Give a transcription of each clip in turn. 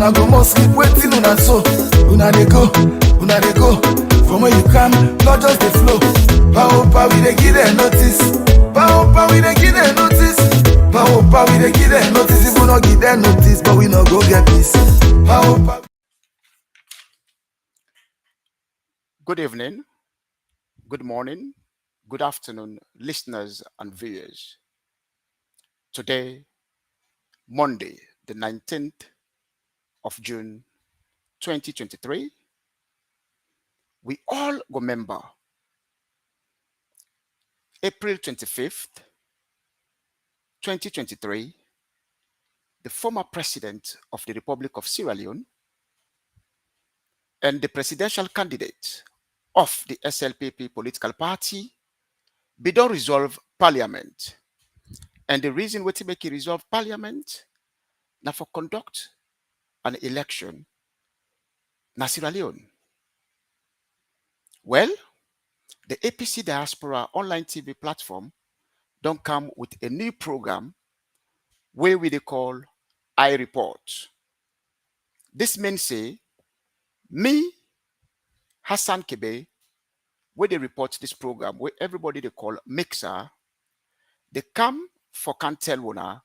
Una go more sleep waiting una so. Una dey go. From where you come, not just the flow. Power, we dey give them notice. Power, we dey give them notice. Power, we dey give them notice. If we not give them notice, but we not go get peace. Power. Good evening, good morning, good afternoon, listeners and viewers. Today, Monday, the 19th of June, 2023, we all remember April 25th, 2023, the former president of the Republic of Sierra Leone and the presidential candidate of the SLPP political party be don resolve parliament. And the reason we make it resolve parliament now for conduct an election na Sierra Leone. Well, the APC Diaspora online TV platform don't come with a new program where we they call iReport. This means say, me, Hassan Kebe, where they report this program, where everybody they call Mixer, they come for can tell una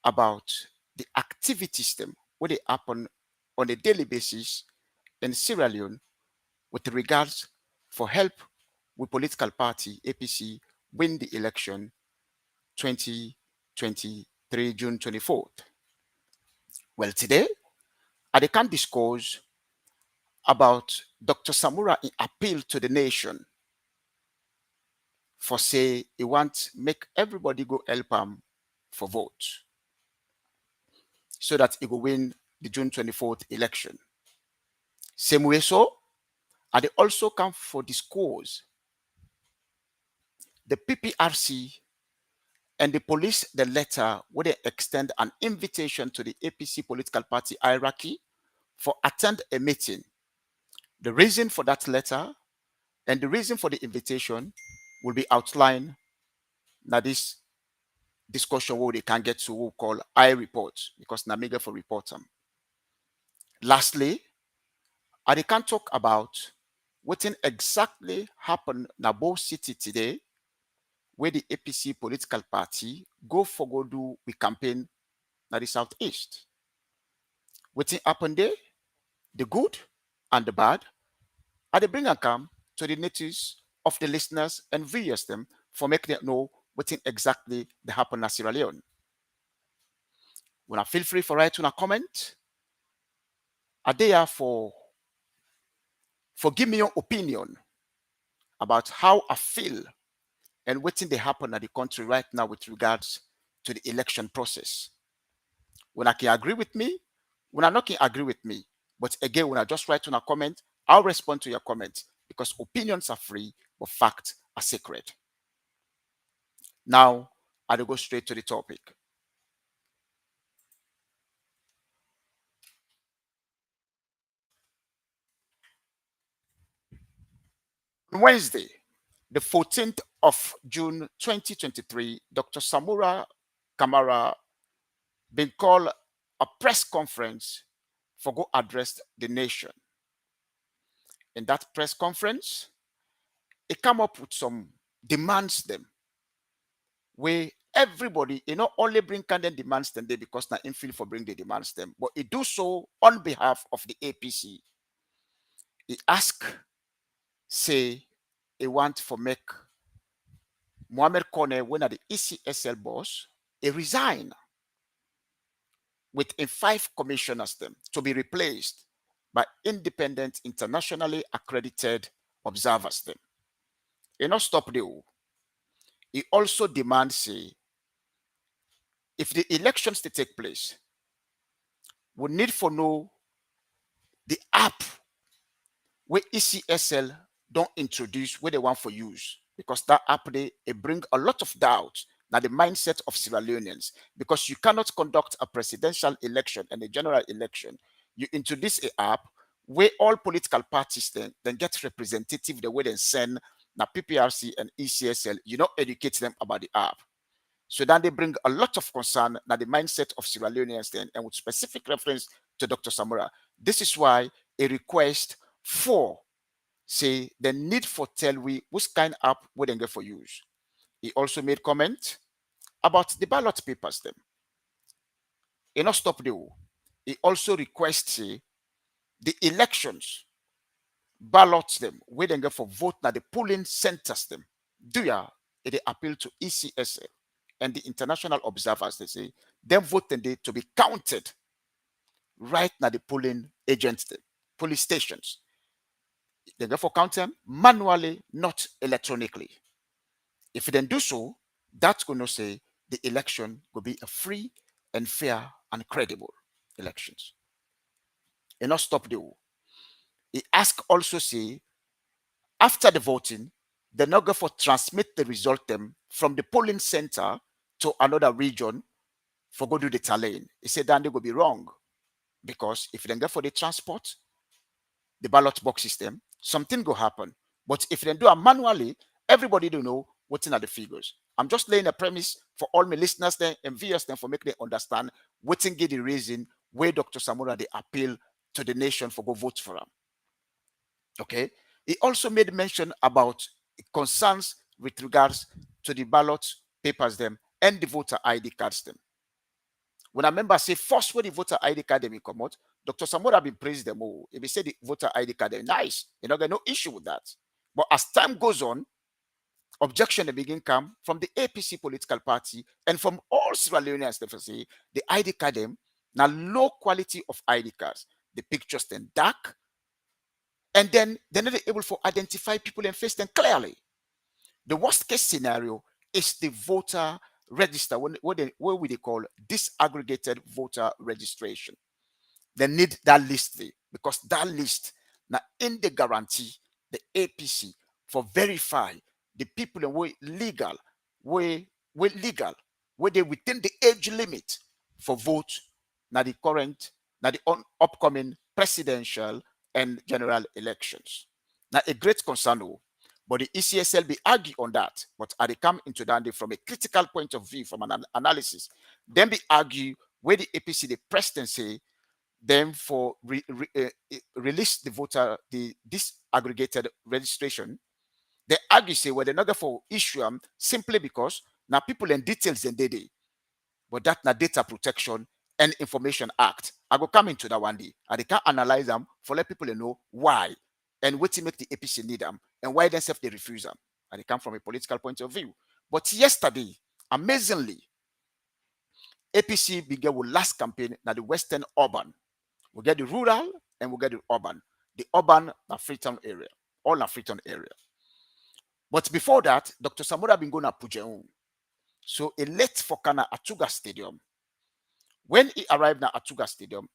about the activity system where they happen on a daily basis in Sierra Leone with regards for help with political party APC win the election 2023 June 24th. Well, today, I can discuss about Dr. Samura in appeal to the nation for say he wants make everybody go help him for vote so that he will win the June 24th election. Same way so, and they also come for discourse the PPRC and the police the letter where they extend an invitation to the APC political party hierarchy for attend a meeting. The reason for that letter and the reason for the invitation will be outlined now this discussion where they can get to what we call iReport because na mega for report them. Lastly, I can talk about what exactly happened in both city today where the APC political party go do we campaign na the southeast. What happened there, the good and the bad, and they bring and come to the notice of the listeners and viewers them for making them know what exactly they happen in Sierra Leone. When I feel free for writing a comment, are there for give me your opinion about how I feel and what they happen at the country right now with regards to the election process. When I can agree with me, when I not can agree with me, but again, when I just write on a comment, I'll respond to your comment because opinions are free, but facts are sacred. Now, I'll go straight to the topic. On Wednesday, the 14th of June 2023, Dr. Samura Kamara been called a press conference for go address the nation. In that press conference, it come up with some demands them where everybody, not only bring candidate demands them there because not in feel for bring the demands them, but it do so on behalf of the APC. He ask, say, he want for make Mohamed Kone, when at the ECSL boss, he resign with 5 commissioners them to be replaced by independent, internationally accredited observers them. He not stop there. He also demands, say, if the elections to take place, we need for know the app where ECSL don't introduce where they want for use because that app they bring a lot of doubt now the mindset of Sierra Leoneans because you cannot conduct a presidential election and a general election. You introduce an app where all political parties then get representative the way they send now PPRC and ECSL, you not educate them about the app. So then they bring a lot of concern now the mindset of Sierra Leoneans then and with specific reference to Dr. Samura. This is why a request for, say, the need for tell we which kind app we then get for use. He also made comment about the ballot papers them. He not stop the. He also requests say, the elections ballots them where they get for vote now the polling centers them. Do ya? It appeal to ECSL and the international observers. They say them voting day to be counted right now the polling agents, the police stations. They go for count them manually, not electronically. If they do so, that's going to say the election will be a free and fair and credible elections. And not stop the. He ask also say after the voting, they not go for transmit the result them from the polling center to another region for go do the tallying. He said that they will be wrong because if they go for the transport, the ballot box system, something will happen. But if they do it manually, everybody do know what's in the figures. I'm just laying a premise for all my listeners there and viewers there for make them understand what's in the reason where Dr. Samura they appeal to the nation for go vote for him. Okay. He also made mention about concerns with regards to the ballot papers them and the voter ID cards them. When I remember say first when the voter ID card them come out, Dr. Samura been praised them all. If he said the voter ID card they're nice, you know, got no issue with that. But as time goes on, objection they begin come from the APC political party and from all Sierra Leoneans. They say the ID card them now low quality of ID cards. The pictures then dark, and then they're not able to identify people and face them clearly. The worst case scenario is the voter register, what we they call disaggregated voter registration. They need that list there because that list now in the guarantee the APC for verify the people and way legal, way legal, where they within the age limit for vote now the current, now the upcoming presidential and general elections. Now a great concern, but the ECSL be argue on that. But I come into that from a critical point of view, from an analysis, then be argue where the APC the president say them for release the voter the disaggregated registration. They argue say well they're not going for issue them simply because now people and details and they but that na data protection and information act. I go come into that one day and they can analyze them for let people know why and what to make the APC need them and why themselves they refuse them. And they come from a political point of view. But yesterday, amazingly, APC began with last campaign na the Western Urban. We get the rural and we get the urban. The urban na Freetown area, all na Freetown area. But before that, Dr. Samura been going to Pujeun. So he left for Kana Atuga Stadium. When he arrived at Atuga Stadium,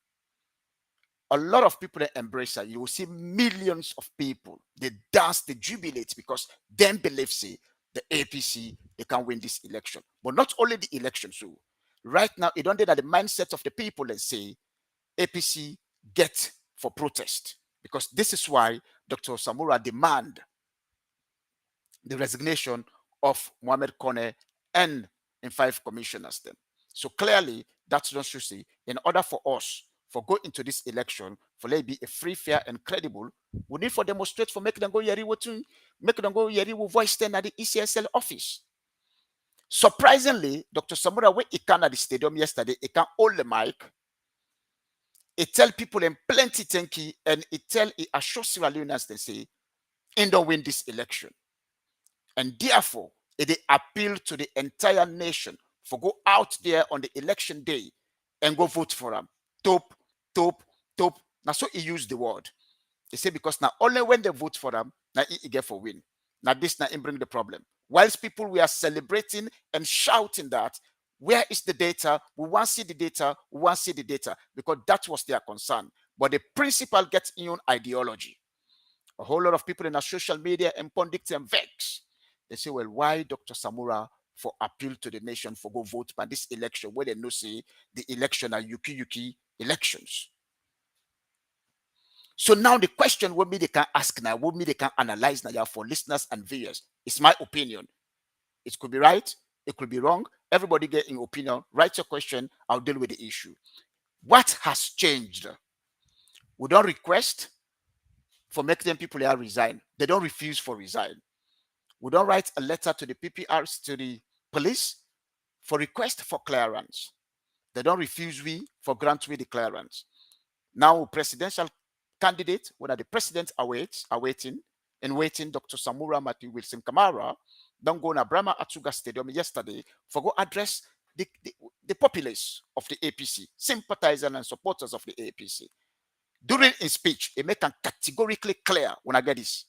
a lot of people that embrace her. You will see millions of people. They dance, they jubilate because them believe say the APC they can win this election. But not only the election. So right now, it don't that the mindset of the people and say APC get for protest because this is why Dr. Samura demand the resignation of Mohamed Kone and in 5 commissioners then. So clearly, that's not to say in order for us for go into this election, for let it be a free, fair, and credible, we need for demonstrate for make them go yeri voice then at the ECSL office. Surprisingly, Dr. Samura when he came at the stadium yesterday, he can hold the mic. He tell people in plenty thank and he assure Sierra Leoneans they say, he don't win this election. And therefore, it appeal to the entire nation for go out there on the election day and go vote for him. Top. Now, so he used the word. He said because now only when they vote for him, now he get for win. Now this now bring the problem. Whilst people we are celebrating and shouting that, where is the data? We want to see the data. We want to see the data because that was their concern. But the principal gets in your ideology. A whole lot of people in our social media and pundits and vex. They say, well, why Dr. Samura for appeal to the nation for go vote by this election where they know say the election are yuki elections. So now the question what me they can ask now, what me they can analyze now for listeners and viewers. It's my opinion. It could be right, it could be wrong. Everybody get an opinion. Write your question, I'll deal with the issue. What has changed? We don't request for make them people here resign. They don't refuse for resign. We don't write a letter to the PPRs, to the police for request for clearance. They don't refuse we for grant we the clearance. Now presidential candidate, whether the president awaiting and waiting, Dr. Samura Matthew Wilson Kamara, don't go to Brahma Atsuga Stadium yesterday for go address the populace of the APC, sympathizers and supporters of the APC. During his speech, he make it categorically clear when I get this.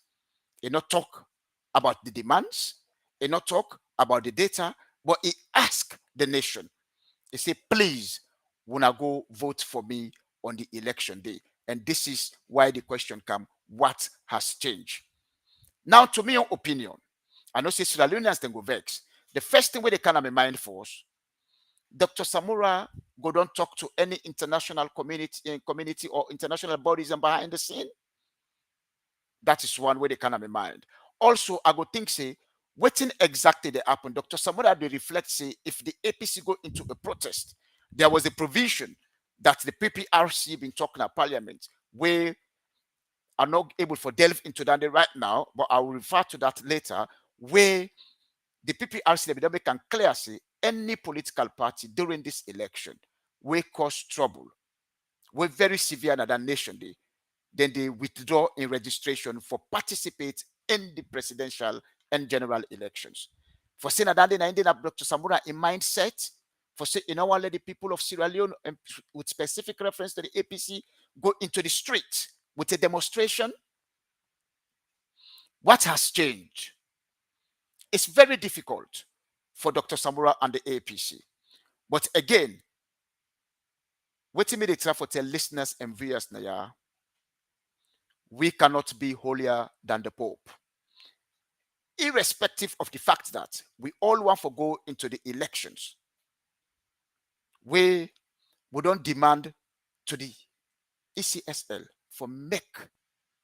He not talk about the demands, he not talk about the data, but he ask the nation. He say, please, wanna go vote for me on the election day. And this is why the question come, what has changed? Now, to my own opinion, I know say Sierra Leoneans then go vex. The first thing where they can have in mind for us, Dr. Samura go don't talk to any international community or international bodies and behind the scene. That is one way they can have in mind. Also, I go think say, waiting exactly they happen. Dr. Samura they reflect say if the APC go into a protest, there was a provision that the PPRC been talking at Parliament where are not able to delve into that right now, but I will refer to that later, where the PPRC they make can clear say any political party during this election will cause trouble, will very severe in that nation day, then they withdraw in registration for participate in the presidential and general elections. For saying that they ended up Dr. Samura in mindset, for saying, you know, let the people of Sierra Leone, with specific reference to the APC, go into the street with a demonstration. What has changed? It's very difficult for Dr. Samura and the APC. But again, waiting me to try for tell listeners and viewers now, we cannot be holier than the Pope. Irrespective of the fact that we all want to go into the elections, we don't demand to the ECSL for make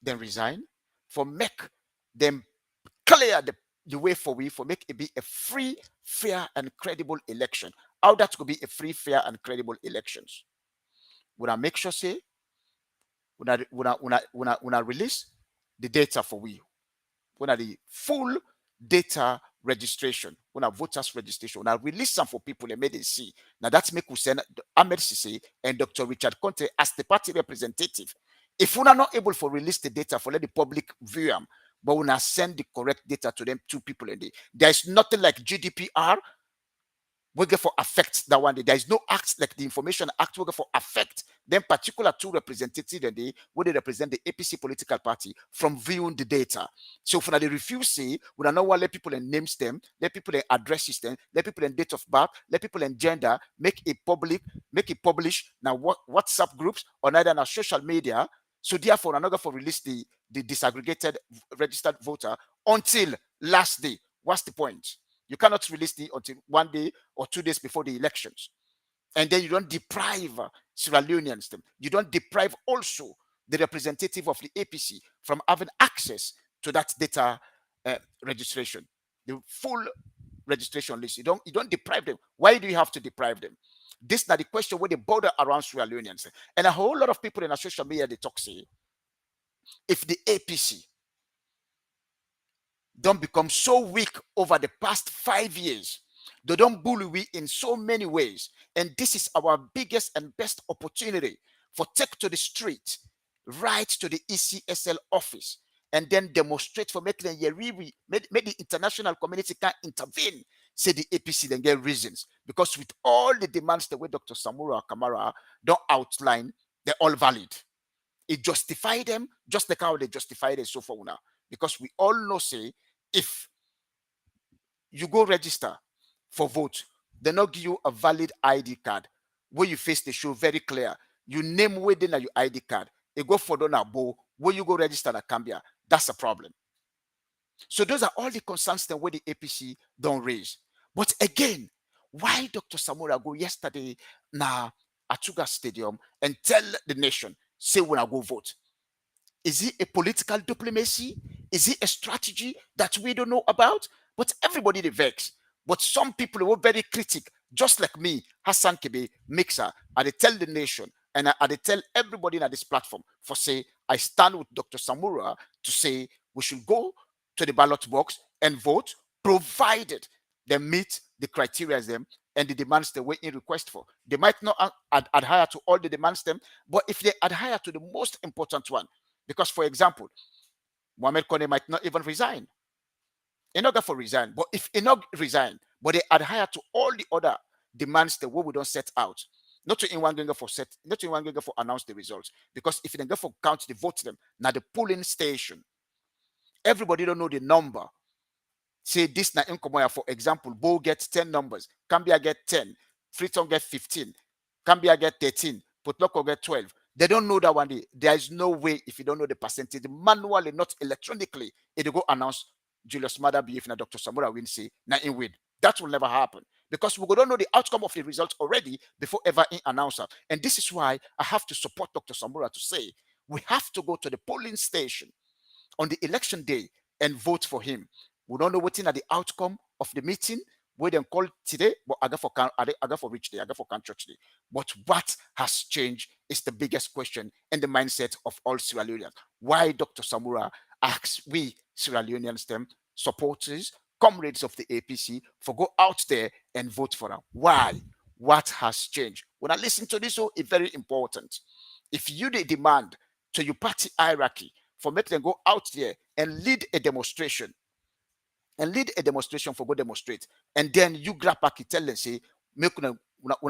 them resign, for make them clear the way for make it be a free, fair, and credible election. How that could be a free, fair, and credible elections? When I make sure say, when I release the data for when I the full data registration, when I voters registration, when I release them for people and made it see. Now that's make Hussein Ahmed Sisi and Dr. Richard Conte as the party representative. If we are not able to release the data for let the public view them, but when I send the correct data to them, two people in there is nothing like GDPR. We get for affect that one day. There is no act like the Information Act will get for affect them particular two representatives and they where they represent the APC political party from viewing the data. So if they refuse say, we don't know what let people in names them, let people in addresses them, let people in date of birth, let people in gender, make it publish now WhatsApp groups or neither on social media. So therefore, I'm not going to release the disaggregated registered voter until last day. What's the point? You cannot release it until 1 day or 2 days before the elections. And then you don't deprive Sierra Leoneans them. You don't deprive also the representative of the APC from having access to that data registration, the full registration list. You don't deprive them. Why do you have to deprive them? This is not the question where they border around Sierra Leoneans. And a whole lot of people in our social media, they talk say, if the APC don't become so weak over the past 5 years, they don't bully we in so many ways. And this is our biggest and best opportunity for take to the street, right to the ECSL office, and then demonstrate for making make the international community can intervene, say the APC then get reasons. Because with all the demands the way Dr. Samura Kamara don't outline, they're all valid. It justify them just like how they justify it so far now. Because we all know, say, if you go register for vote, they not give you a valid ID card where you face the show very clear. You name within your ID card. They go for donor bow where you go register at Cambia. That's a problem. So those are all the concerns that where the APC don't raise. But again, why Dr. Samura go yesterday na Atuga Stadium and tell the nation, say when I go vote? Is it a political diplomacy? Is it a strategy that we don't know about? But everybody they vex. But some people were very critical, just like me, Hassan Kebe, Mixer, and they tell the nation, And I dey tell everybody on this platform for say I stand with Dr. Samura to say we should go to the ballot box and vote, provided they meet the criteria them and the demands they were in request for. They might not adhere to all the demands them, but if they adhere to the most important one, because for example, Mohamed Kone might not even resign. He not for resign, but if he not resign, but they adhere to all the other demands that what we don't set out. Not to in one going for set, not to in one going for announce the results. Because if you go for count the vote them, now the polling station, everybody don't know the number. Say this na Inkomoya, for example, Bo gets 10 numbers, Cambia get 10, Freetown get 15, Cambia get 13, Potloko get 12. They don't know that one day. There is no way if you don't know the percentage, manually, not electronically, it'll go announce Julius Mada if na Dr. Samura win say na in win. That will never happen because we don't know the outcome of the results already before ever in announcer. And this is why I have to support Dr. Samura to say we have to go to the polling station on the election day and vote for him. We don't know what's in the outcome of the meeting where they call today, but I go for which day, I go for church day. But what has changed is the biggest question in the mindset of all Sierra Leoneans. Why Dr. Samura asks we Sierra Leoneans, them supporters, comrades of the APC, for go out there and vote for them. Why? What has changed? When I listen to this, it's very important. If you demand to your party hierarchy for making them go out there and lead a demonstration, for go demonstrate, and then you grab back and tell them, say, make una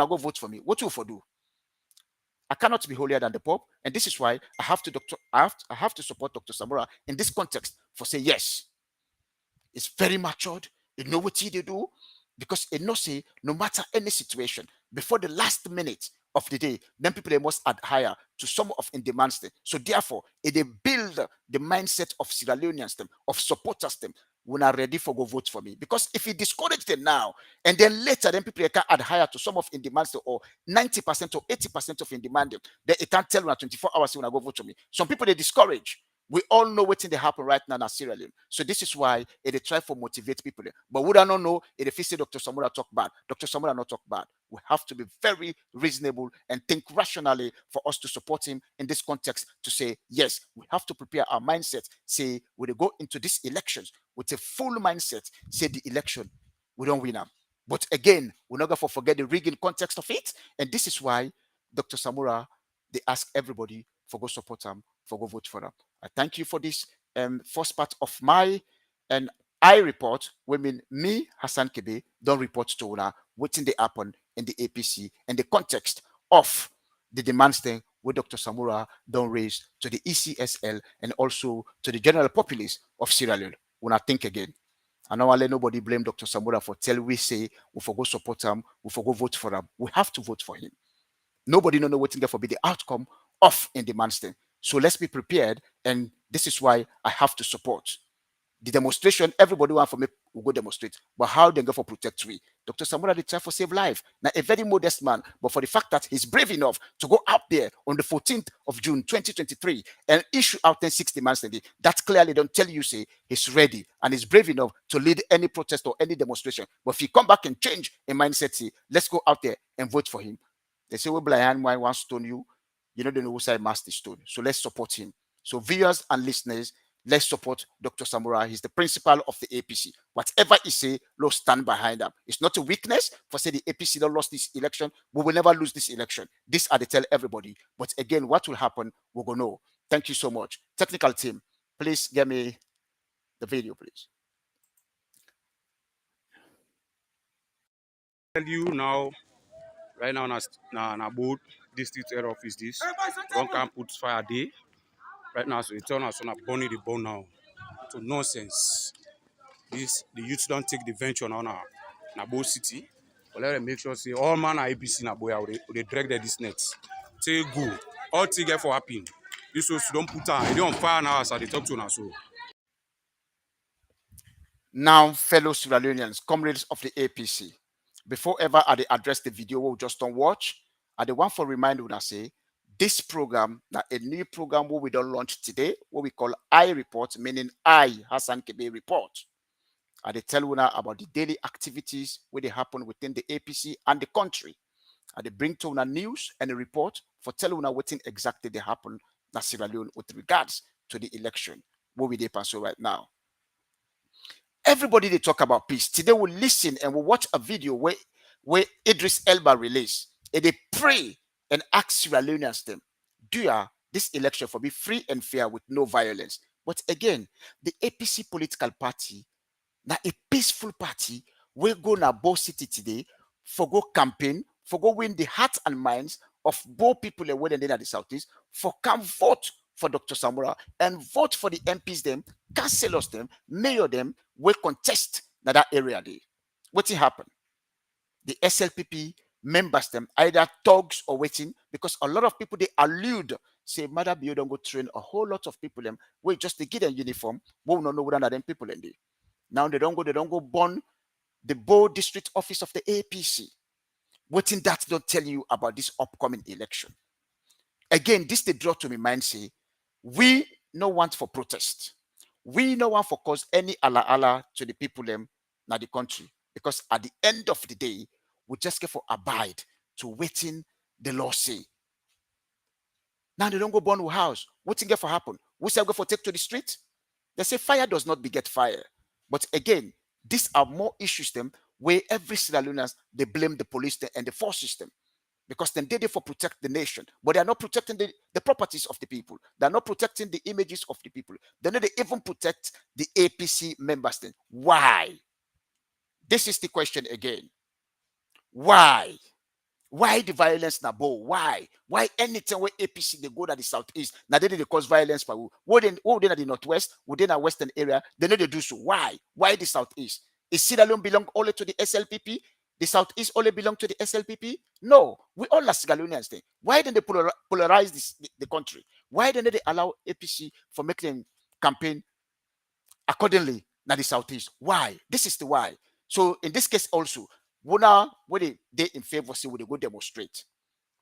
go vote for me. What you for do? I cannot be holier than the Pope, and this is why I have to support Dr. Samura in this context for say yes. It's very matured. You know what he do because it no say no matter any situation before the last minute of the day, then people they must adhere to some of in demands them. So therefore, it they build the mindset of Sierra Leoneans them, of supporters them, when are ready for go vote for me. Because if you discourage them now, and then later, then people can adhere to some of in demands or 90% or 80% of in demand, then it can't tell me 24 hours when I go vote for me. Some people they discourage. We all know what's in the happen right now in Sierra Leone. So this is why they try to motivate people. But would I not know if they say Dr. Samura talk bad? Dr. Samura not talk bad. We have to be very reasonable and think rationally for us to support him in this context to say, yes, we have to prepare our mindset. Say, we go into these elections with a full mindset, say the election, we don't win them. But again, we're not going to forget the rigging context of it. And this is why Dr. Samura, they ask everybody for go support them, for go vote for them. I thank you for this first part of my and iReport. Women, me, Hassan Kebe, don't report to una waiting they happen in the APC and the context of the demands thing where Dr. Samura don't raise to the ECSL and also to the general populace of Sierra Leone. When I think again, I know I let nobody blame Dr. Samura for tell we say we for go support him, we for go vote for him. We have to vote for him. Nobody don't know what's there for be the outcome of in demands thing. So let's be prepared, and this is why I have to support the demonstration. Everybody want for me will go demonstrate, but how they go for protect we? Dr. Samura they try for save life. Now a very modest man, but for the fact that he's brave enough to go out there on the 14th of June 2023 and issue out 1060 demands a day, that clearly don't tell you say he's ready and he's brave enough to lead any protest or any demonstration. But if he come back and change a mindset, say let's go out there and vote for him. They say we blind why one stone you. You know the who side master stone. So let's support him. So viewers and listeners, let's support Dr. Samura. He's the principal of the APC. Whatever he say, let's stand behind him. It's not a weakness for say the APC don't lost this election. We will never lose this election. This are they tell everybody. But again, what will happen, we're gonna know. Thank you so much. Technical team, please get me the video, please. Tell you now, right now, na boat district head office this. Don't come put fire day. Right now, so it's on us on a burning the bone now. So nonsense. This the youth don't take the venture now na boat city. But let them make sure say all man are APC na boy they drag this net. Say go. All thing get for happen. This was don't put on. They on fire now as they talk to now so. Now, fellow Sierra Leoneans, comrades of the APC, before ever I address the video we just don't watch, I the one for remind you that say this program, now a new program we don't launch today, what we call iReport, meaning I, Hassan Kebe report. I they tell you now about the daily activities where they happen within the APC and the country. And they bring to una news and a report for telling una what exactly they happen na Sierra Leone with regards to the election. What we dey pass right now. Everybody they talk about peace. Today we'll listen and we'll watch a video where Idris Elba released. And they pray and ask Sierra Leoneans them, do ya this election for be free and fair with no violence. But again, the APC political party, now a peaceful party, will go na Bo City today for go campaign, for go win the hearts and minds of both people and whether they're the Southeast, for come vote for Dr. Samura and vote for the MPs them, councillors them, mayor them, will contest na that area day. What's it happen? The SLPP members them either thugs or waiting because a lot of people they allude say mother you don't go train a whole lot of people them wait just to get a uniform won't know whether them people in there. Now they don't go burn the Bo district office of the APC. Waiting that don't tell you about this upcoming election. Again, this they draw to me mind say we no want for protest. We no want for cause any ala to the people them na the country. Because at the end of the day, we just get for abide to waiting the law say. Now they don't go burn our house. What's get for happen? We say go for take to the street. They say fire does not beget fire. But again, these are more issues them where every Sierra Leoneans they blame the police and the force system. Because then they for protect the nation, but they are not protecting the properties of the people. They are not protecting the images of the people. They don't even protect the APC members then. Why? This is the question again. Why? Why the violence na Bo? Why? Why anytime where APC they go to the southeast, now they cause violence for who? Would they at the northwest? Would they in the western area? They know they do so. Why? Why the southeast? Is Sierra Leone belong only to the SLPP? The southeast only belong to the SLPP? No, we all are Sierra Leoneans thing. Why don't they polarize the country? Why don't they allow APC for making campaign accordingly na the southeast? Why? This is the why. So in this case also, when they in favor say would they go demonstrate?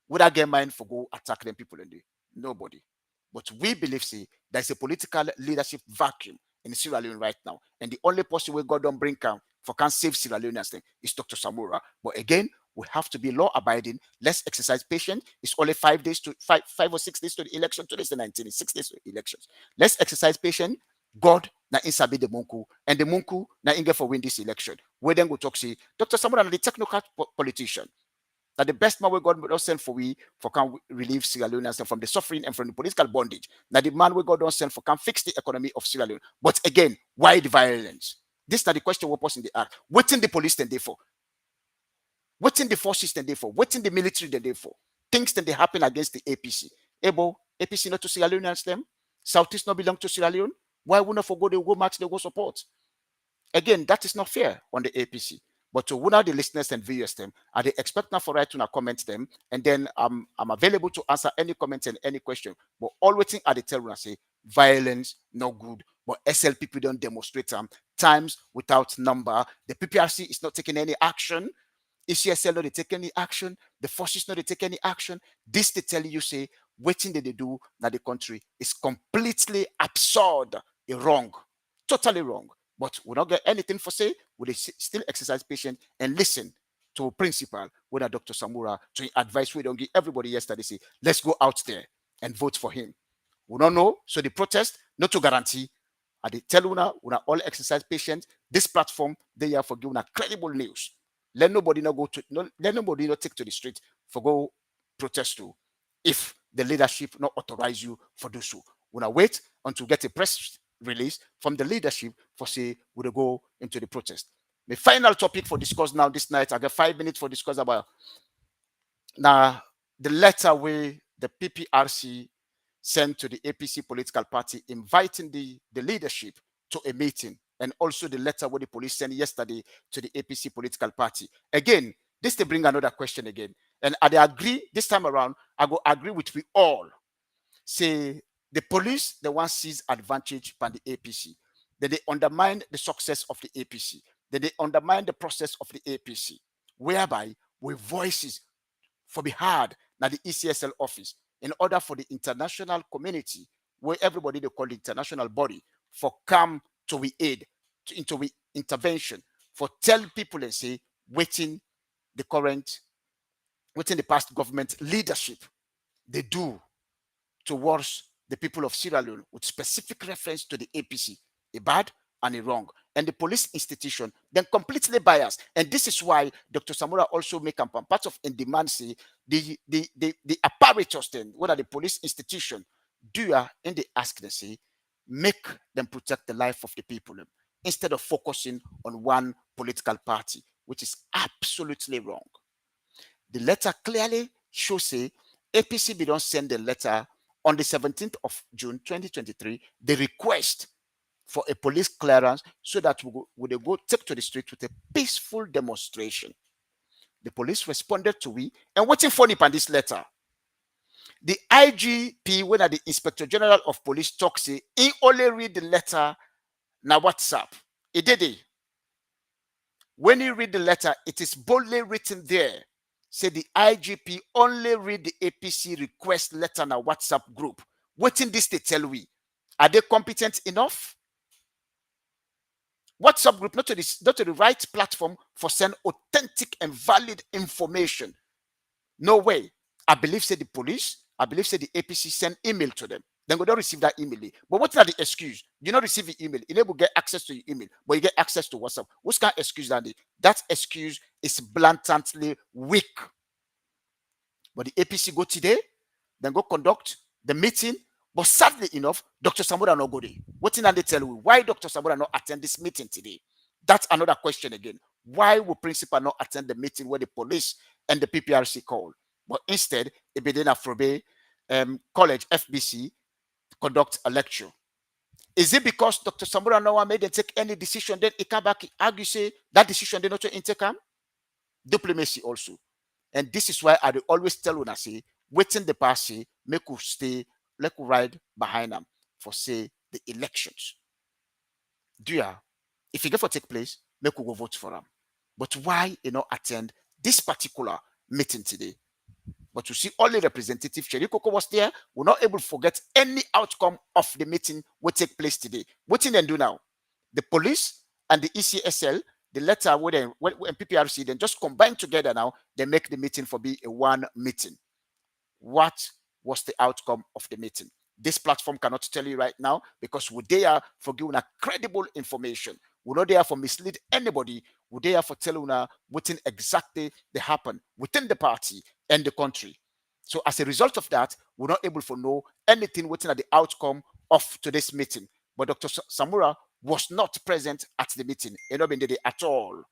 Would I get mind for go attack them people in there? Nobody. But we believe say there's a political leadership vacuum in Sierra Leone right now. And the only person we God don't bring come for can save Sierra Leoneans thing is Dr. Samura. But again, we have to be law abiding. Let's exercise patience. It's only 5 days to 5 or 6 days to the election. Today's the 19th, it's 6 days to the elections. Let's exercise patience. God na insabi the munku and the munku na inge for win this election. We then go talk say Dr. Samura na the technocrat politician. That the best man we God don't send for we for can relieve Sierra Leoneans from the suffering and from the political bondage. Now the man we God don't send for can fix the economy of Sierra Leone. But again, why the violence? This is the question we're posing the act. What in the police then they for? What in the forces then they for? What in the military then they for? Things that they happen against the APC. Ebo, APC not to Sierra Leoneans them? Southeast not belong to Sierra Leone? Why would not forgo they go march, they go support? Again, that is not fair on the APC. But to one of the listeners and viewers them, are they expect now for right to comment them, and then I'm available to answer any comments and any question. But always at the tell say violence no good. But SLPP don't demonstrate times without number. The PPRC is not taking any action. ECSL not they take any action. The forces not they take any action. This they tell you say waiting that they do that the country is completely absurd, wrong, totally wrong. But we don't get anything for say. We still exercise patience and listen to a principal, whether Dr. Samura, to advise we don't give everybody yesterday say, let's go out there and vote for him. We don't know. So the protest, not to guarantee. I tell una all exercise patience. This platform, they are for giving a credible news. Let nobody not go to let nobody not take to the street for go protest to if the leadership not authorize you for do so. When I wait until get a press release from the leadership for say would go into the protest. The final topic for discuss now this night. I got 5 minutes for discuss about now the letter where the PPRC sent to the APC political party inviting the leadership to a meeting, and also the letter where the police sent yesterday to the APC political party. Again, this to bring another question again. And I agree this time around, I go agree with we all. Say the police, the one sees advantage by the APC. Then they undermine the success of the APC. Then they undermine the process of the APC, whereby we voices for be heard now the ECSL office in order for the international community, where everybody they call the international body, for come to we aid, into we intervention, for tell people and say, waiting the current within the past government leadership they do towards the people of Sierra Leone with specific reference to the APC, a bad and a wrong. And the police institution then completely biased. And this is why Dr. Samura also make a part of in demand say the apparatus then, whether the police institution do in the ask they say, make them protect the life of the people instead of focusing on one political party, which is absolutely wrong. The letter clearly shows say APC be don't send the letter on the 17th of June 2023, the request for a police clearance so that we go take to the street with a peaceful demonstration. The police responded to we and waiting for nip on this letter. The IGP, when the Inspector General of Police talks, he only read the letter na WhatsApp. He did it. When you read the letter, it is boldly written there. Say the IGP only read the APC request letter na WhatsApp group. Waiting this they tell we. Are they competent enough? WhatsApp group not to the right platform for send authentic and valid information. No way. I believe say the police, I believe say the APC send email to them. Then go don't receive that email. But what's the excuse? You not receive the email. You never get access to your email, but you get access to WhatsApp. What's kind of excuse that? That excuse is blatantly weak. But the APC go today, then go conduct the meeting. But sadly enough, Dr. Samura not go there. What did they tell you? Why Dr. Samura not attend this meeting today? That's another question again. Why will principal not attend the meeting where the police and the PPRC call? But instead, Ibedin Afrobe College FBC conduct a lecture. Is it because Dr. Samura Noah made them take any decision, then he come back, argue, say that decision they not to intercam? Diplomacy also. And this is why I always tell when I say, waiting the party, make you stay, let you ride behind them for say the elections. Do you? If you get for take place, make you go vote for them. But why you not attend this particular meeting today? But you see, only representative Sherry Coco was there. We're not able to forget any outcome of the meeting will take place today. What can they do now? The police and the ECSL, the letter when PPRC, then just combine together now, they make the meeting for be a one meeting. What was the outcome of the meeting? This platform cannot tell you right now because we're there for giving a credible information. We're not there for mislead anybody. We're there for telling what exactly they happen within the party and the country. So as a result of that, we're not able to know anything within the outcome of today's meeting. But Dr. Samura was not present at the meeting. He not been there at all.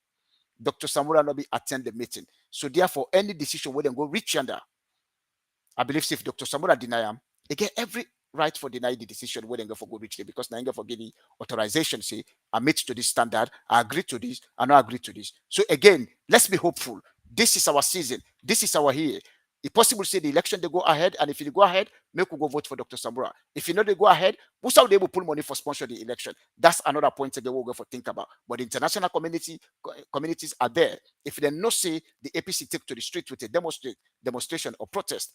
Dr. Samura not be attend the meeting. So therefore, any decision where they go reach under, I believe if Dr. Samura deny him, they get every right for deny the decision where they go for go reach there because now for giving authorization say I meet to this standard, I agree to this, I not agree to this. So again, let's be hopeful. This is our season. This is our year. It's possible to say the election they go ahead, and if you go ahead, make we go vote for Dr. Samura. If you know they go ahead, who's how they will pull money for sponsor the election? That's another point that we'll go for think about. But the international communities are there. If they not say the APC take to the street with a demonstration or protest,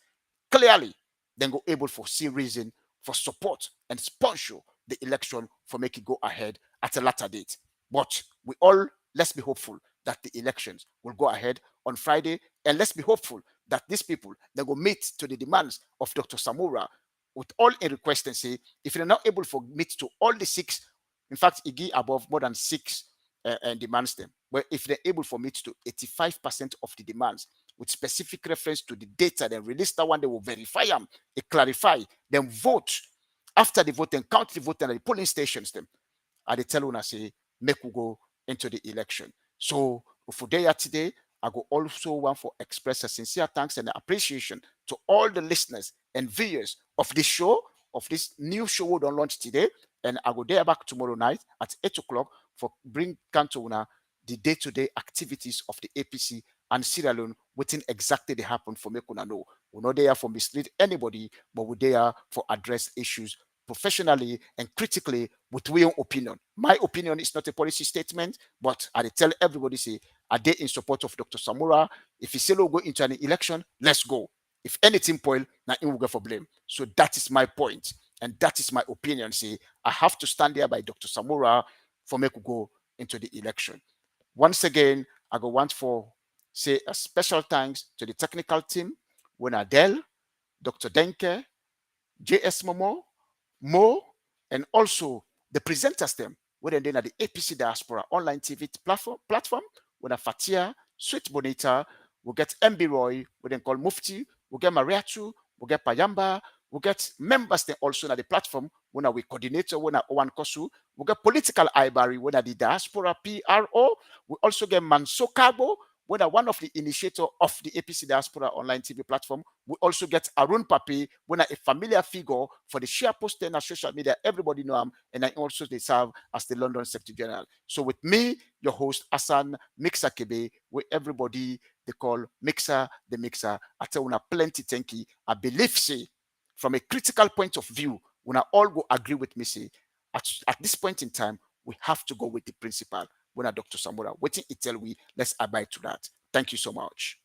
clearly then go able for see reason for support and sponsor the election for make it go ahead at a later date. But we all let's be hopeful that the elections will go ahead on Friday, and let's be hopeful that these people they go meet to the demands of Dr. Samura with all a request and say if they're not able to meet to all the 6, in fact, Igi above more than 6 demands them. But if they're able to meet to 85% of the demands with specific reference to the data, then release that one, they will verify them, they clarify, then vote. After the vote, then count the vote and the polling stations them. And they tell us say make we go into the election. So for day today, I go also want to express a sincere thanks and appreciation to all the listeners and viewers of this show, of this new show we don't launch today. And I go there back tomorrow night at 8 o'clock for bring Cantona the day-to-day activities of the APC and Sierra Leone, waiting exactly they happen for make una know. We're not there for mislead anybody, but we're there for address issues professionally and critically with your opinion. My opinion is not a policy statement, but I tell everybody say, are they in support of Dr. Samura? If he say no go into an election, let's go. If anything spoil, now he will go for blame. So that is my point. And that is my opinion. Say, I have to stand there by Dr. Samura for me to go into the election. Once again, I go want for say a special thanks to the technical team, when Adele, Dr. Denke, JS Momo, Mo, and also the presenters them, when they're at the APC Diaspora online TV platform, when a Fatia, Sweet Bonita, we'll get MB Roy, we then call Mufti, we'll get Mariatu, we'll get Payamba, we'll get members then also at the platform, when we coordinator, when Owan Kosu, we'll get political Ibari, when at the Diaspora PRO, we also get Manso Kabo, when one of the initiator of the APC Diaspora online TV platform. We also get Arun Papi, when a familiar figure for the share post on social media. Everybody know him, and I also they serve as the London Secretary General. So with me, your host Hassan Mixer Kebe, where everybody they call Mixer the Mixer. I tell you plenty thank you. I believe say from a critical point of view, when I all go agree with me say at this point in time we have to go with the principal. When Dr. Samura, waiting it tell we let's abide to that. Thank you so much.